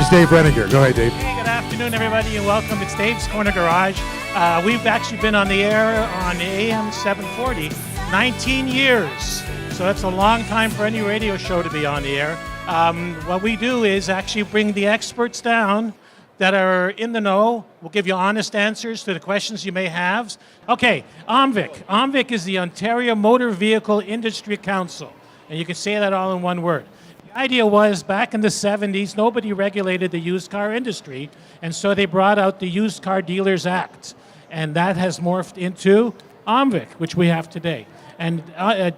Here's Dave Renninger. Go ahead, Dave. Hey, good afternoon, everybody, and welcome. It's Dave's Corner Garage. We've actually been on the air on AM 740 19 years. So that's a long time for any radio show to be on the air. What we do is actually bring the experts down that are in the know. We'll give you honest answers to the questions you may have. Okay, OMVIC. OMVIC is the Ontario Motor Vehicle Industry Council. And you can say that all in one word. The idea was back in the 70s, nobody regulated the used car industry, and so they brought out the Used Car Dealers Act, and that has morphed into OMVIC, which we have today. And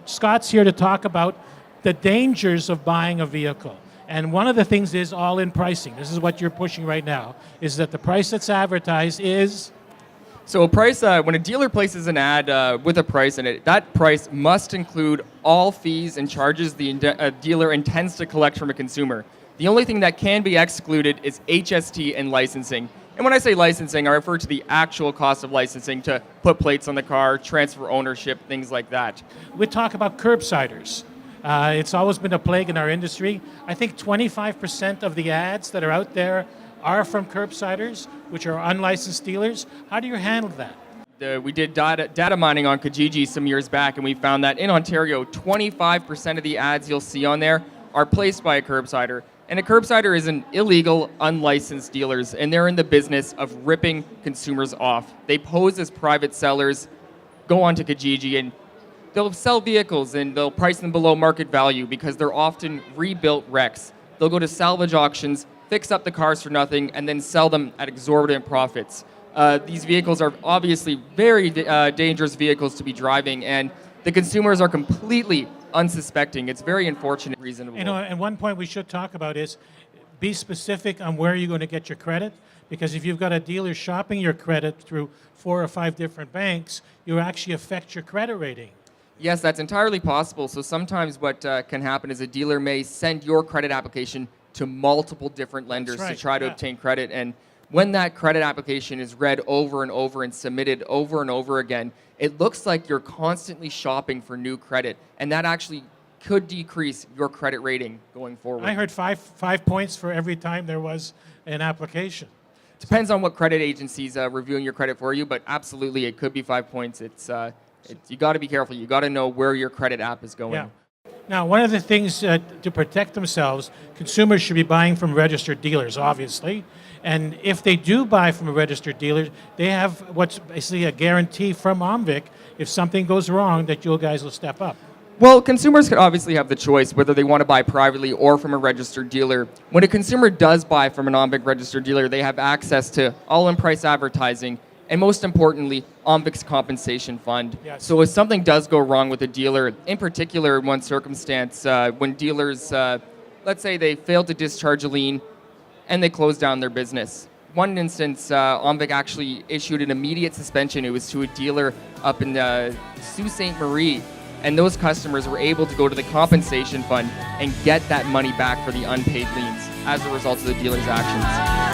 Scott's here to talk about the dangers of buying a vehicle. And one of the things is all-in pricing. This is what you're pushing right now, is that the price that's advertised is... So a price, when a dealer places an ad with a price in it, that price must include all fees and charges the dealer intends to collect from a consumer. The only thing that can be excluded is HST and licensing. And when I say licensing, I refer to the actual cost of licensing to put plates on the car, transfer ownership, things like that. We talk about curbsiders. It's always been a plague in our industry. I think 25% of the ads that are out there are from curbsiders, which are unlicensed dealers. How do you handle that? We did data mining on Kijiji some years back, and we found that in Ontario, 25% of the ads you'll see on there are placed by a curbsider. And a curbsider is an illegal, unlicensed dealers, and they're in the business of ripping consumers off. They pose as private sellers, go onto Kijiji, and they'll sell vehicles and they'll price them below market value because they're often rebuilt wrecks. They'll go to salvage auctions, fix up the cars for nothing, and then sell them at exorbitant profits. These vehicles are obviously very dangerous vehicles to be driving, and the consumers are completely unsuspecting. It's very unfortunate, reasonable. You know, and one point we should talk about is be specific on where you're going to get your credit, because if you've got a dealer shopping your credit through 4 or 5 different banks, you actually affect your credit rating. Yes, that's entirely possible. So sometimes what can happen is a dealer may send your credit application to multiple different lenders to try to obtain credit. And when that credit application is read over and over and submitted over and over again, it looks like you're constantly shopping for new credit. And that actually could decrease your credit rating going forward. I heard five points for every time there was an application. Depends on what credit agency's reviewing your credit for you, but absolutely it could be 5 points. You got to be careful. You got to know where your credit app is going. Yeah. Now, one of the things to protect themselves, consumers should be buying from registered dealers, obviously. And if they do buy from a registered dealer, they have what's basically a guarantee from OMVIC if something goes wrong that you guys will step up. Well, consumers could obviously have the choice whether they want to buy privately or from a registered dealer. When a consumer does buy from an OMVIC registered dealer, they have access to all-in price advertising, and most importantly, OMVIC's compensation fund. Yes. So if something does go wrong with a dealer, in particular in one circumstance, when dealers, let's say they fail to discharge a lien and they close down their business. One instance, OMVIC actually issued an immediate suspension. It was to a dealer up in Sault Ste. Marie, and those customers were able to go to the compensation fund and get that money back for the unpaid liens as a result of the dealer's actions.